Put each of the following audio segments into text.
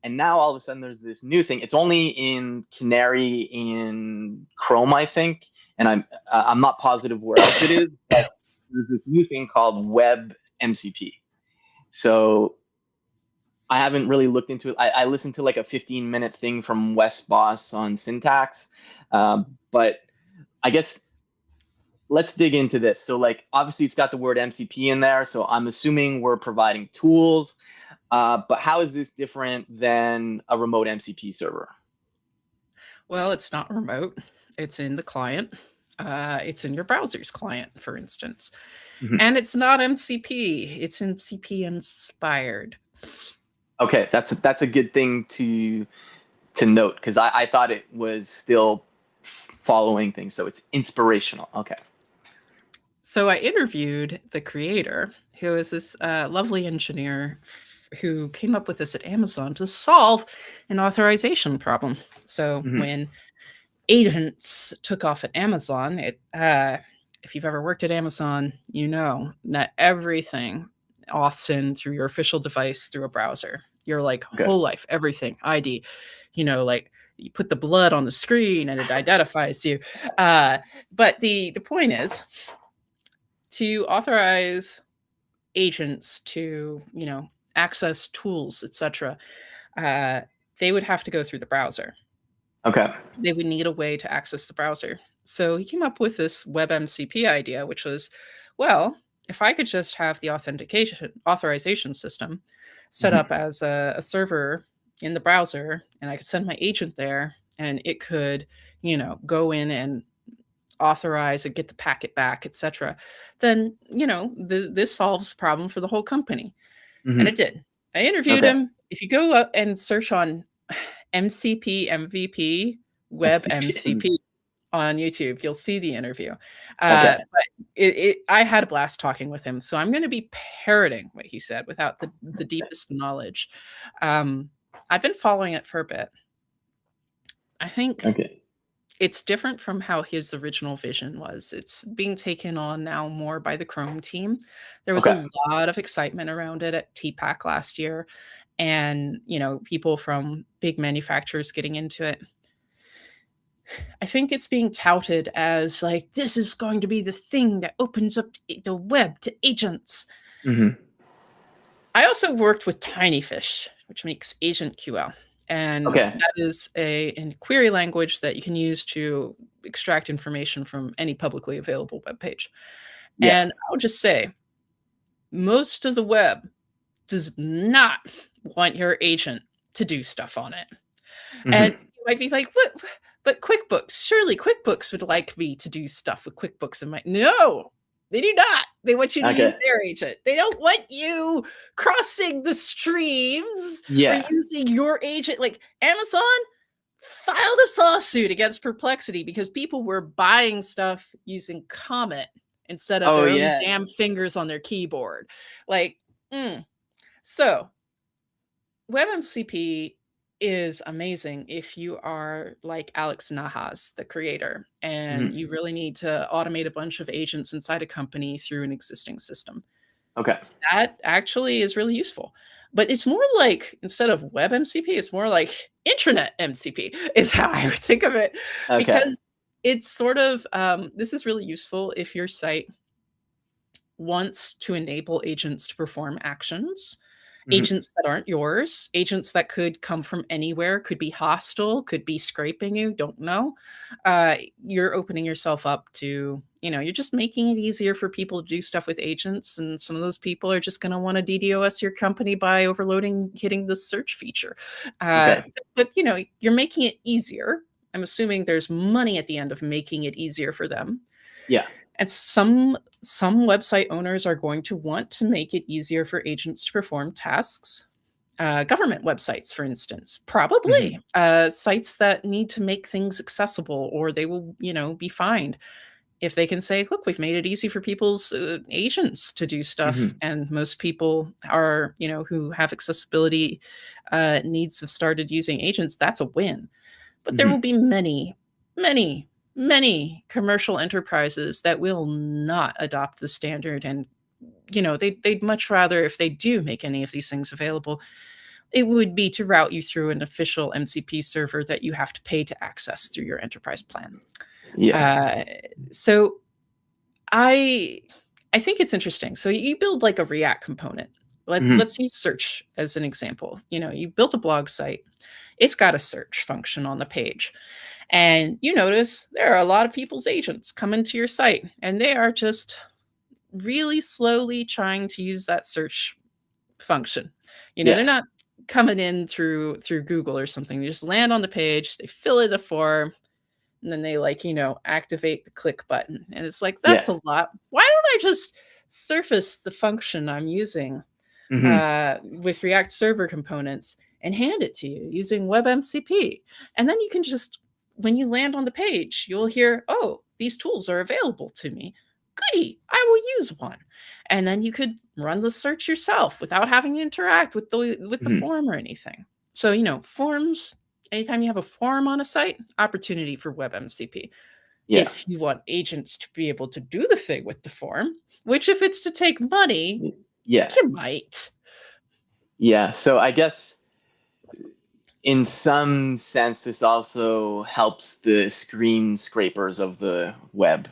And now all of a sudden there's this new thing. It's only in Canary in Chrome, I think, and I'm not positive where else it is, but there's this new thing called WebMCP. So I haven't really looked into it. I listened to like a 15-minute thing from Wes Boss on syntax, but I guess let's dig into this. So like obviously it's got the word MCP in there, so I'm assuming we're providing tools. But how is this different than a remote MCP server? Well, it's not remote. It's in the client. It's in your browser's client, for instance. Mhm. And it's not MCP. It's MCP inspired. Okay, that's a good thing to note because I thought it was still following things, so it's inspirational. Okay. So I interviewed the creator, who is this lovely engineer who came up with this at Amazon to solve an authorization problem. So Mhm. when agents took off at Amazon, if you've ever worked at Amazon, you know that everything auths in through your official device through a browser. Your like Okay. whole life, everything, ID, like you put the blood on the screen and it identifies you. But the point is to authorize agents to, access tools, etc. They would have to go through the browser. Okay. They would need a way to access the browser. So he came up with this WebMCP idea, which was, well, if I could just have the authorization system set Mhm. up as a server in the browser, and I could send my agent there, and it could, go in and authorize and get the packet back, etc., then this solves the problem for the whole company, and Mhm. it did. I interviewed Okay. him. If you go up and search on MCP MVP Web MCP. MCP on YouTube, you'll see the interview. Okay. But I had a blast talking with him, so I'm going to be parroting what he said without the deepest knowledge. Um, I've been following it for a bit. I think Okay. it's different from how his original vision was. It's being taken on now more by the Chrome team. There was Okay. a lot of excitement around it at TPAC last year, and people from big manufacturers getting into it. I think it's being touted as like this is going to be the thing that opens up the web to agents. Mhm. I also worked with Tinyfish, which makes AgentQL. And Okay. that is a query language that you can use to extract information from any publicly available web page. Yeah. And I'll just say, most of the web does not want your agent to do stuff on it. And Mhm. you might be like, what? But QuickBooks, surely QuickBooks would like me to do stuff with QuickBooks. And no, they do not. They want you to use Okay. their agent. They don't want you crossing the streams or Yeah. using your agent. Like Amazon filed a lawsuit against Perplexity because people were buying stuff using Comet instead of Oh their own yeah. damn fingers on their keyboard. Like, so WebMCP is amazing if you are like Alex Nahas, the creator, and Mhm. you really need to automate a bunch of agents inside a company through an existing system. Okay. That actually is really useful. But it's more like, instead of WebMCP, it's more like intranet MCP is how I would think of it. Okay. Because it's sort of, this is really useful if your site wants to enable agents to perform actions, Mhm. agents that aren't yours, agents that could come from anywhere, could be hostile, could be scraping you, don't know. You're opening yourself up to, you're just making it easier for people to do stuff with agents. And some of those people are just going to want to DDoS your company by overloading, hitting the search feature. Okay. But, you're making it easier. I'm assuming there's money at the end of making it easier for them. Yeah. And some website owners are going to want to make it easier for agents to perform tasks. Government websites, for instance, probably Mhm. sites that need to make things accessible, or they will, be fined if they can say, "Look, we've made it easy for people's agents to do stuff." Mhm. And most people are, who have accessibility needs have started using agents. That's a win. But there will Mhm. be many, many, many commercial enterprises that will not adopt the standard, and they'd much rather, if they do make any of these things available, It would be to route you through an official MCP server that you have to pay to access through your enterprise plan. Yeah. So I think it's interesting. So you build like a React component. Hmm. Let's use search as an example. You built a blog site. It's got a search function on the page. And you notice there are a lot of people's agents coming to your site, and they are just really slowly trying to use that search function. They're Yeah. not coming in through Google or something. They just land on the page, they fill in the form, and then they activate the click button. And it's like, that's Yeah. a lot. Why don't I just surface the function I'm using Hmm. with React Server components and hand it to you using WebMCP? And then you can just, when you land on the page, you'll hear, oh, these tools are available to me. Goody, I will use one. And then you could run the search yourself without having to interact with the Hmm. form or anything. So, forms, anytime you have a form on a site, opportunity for WebMCP. Yeah. If you want agents to be able to do the thing with the form, which if it's to take money, Yeah. you might. Yeah. So I guess in some sense, this also helps the screen scrapers of the web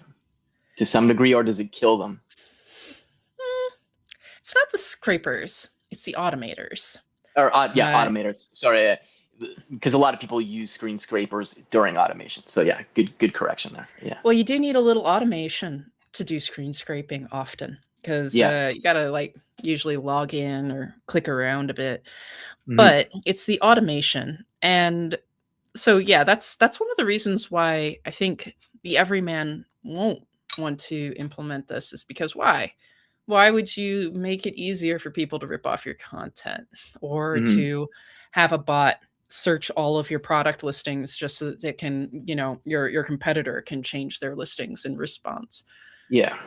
to some degree, or does it kill them? Mm, it's not the scrapers, it's the automators. Or yeah, Uh, automators. Sorry, because a lot of people use screen scrapers during automation. So yeah, good correction there. Yeah. well, you do need a little automation to do screen scraping often because Yeah. you got to usually log in or click around a bit. Hmm. But it's the automation. And so yeah, that's one of the reasons why I think the everyman won't want to implement this is because why? Why would you make it easier for people to rip off your content or Hmm. to have a bot search all of your product listings just so that it can, your competitor can change their listings in response? Yeah.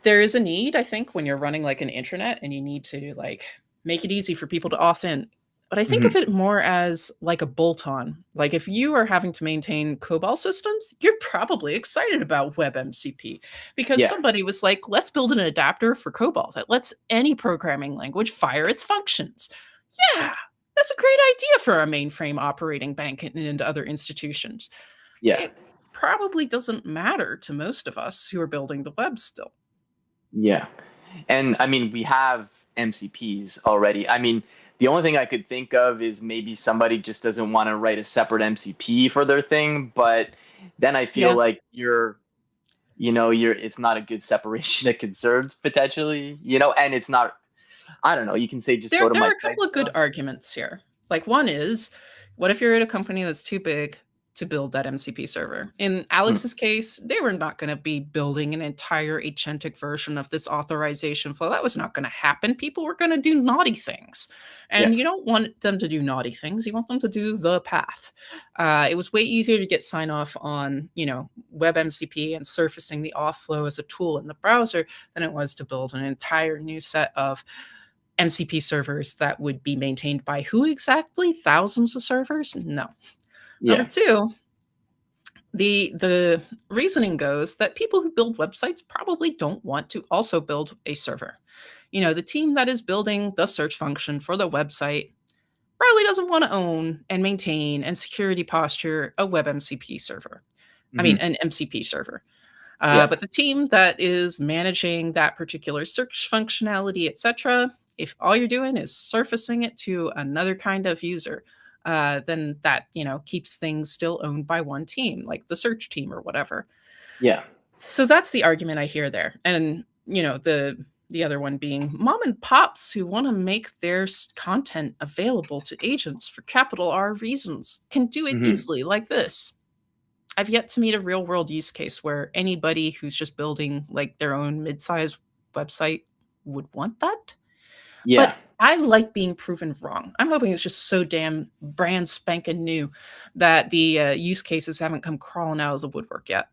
There is a need, I think, when you're running like an intranet and you need to make it easy for people to auth in. But I think of Hmm. it more as like a bolt on. Like if you are having to maintain COBOL systems, you're probably excited about WebMCP because Yeah. somebody was like, let's build an adapter for COBOL that lets any programming language fire its functions. Yeah, that's a great idea for a mainframe operating bank and other institutions. Yeah. It probably doesn't matter to most of us who are building the web still. Yeah. And I mean, we have MCPs already. I mean, the only thing I could think of is maybe somebody just doesn't want to write a separate MCP for their thing, but then I feel Yeah. like it's not a good separation of concerns potentially, and it's not, I don't know, you can say just go to There my are a site couple of good still. arguments here. Like one is, what if you're at a company that's too big to build that MCP server? In Hmm. Alex's case, they were not going to be building an entire agentic version of this authorization flow. That was not going to happen. People were going to do naughty things. Yeah. And you don't want them to do naughty things. You want them to do the path. It was way easier to get sign off on, WebMCP and surfacing the auth flow as a tool in the browser than it was to build an entire new set of MCP servers that would be maintained by who exactly? Thousands of servers? No. Number Yeah. two, the reasoning goes that people who build websites probably don't want to also build a server. The team that is building the search function for the website probably doesn't want to own and maintain and security posture a WebMCP server. I mean, Hmm. an MCP server. Yeah. But the team that is managing that particular search functionality, etc., if all you're doing is surfacing it to another kind of user, then that keeps things still owned by one team, like the search team or whatever. Yeah. So that's the argument I hear there, and the other one being mom and pops who want to make their content available to agents for capital R reasons can do it Hmm. easily like this. I've yet to meet a real world use case where anybody who's just building like their own mid-sized website would want that. Yeah. But I like being proven wrong. I'm hoping it's just so damn brand spanking new that the use cases haven't come crawling out of the woodwork yet.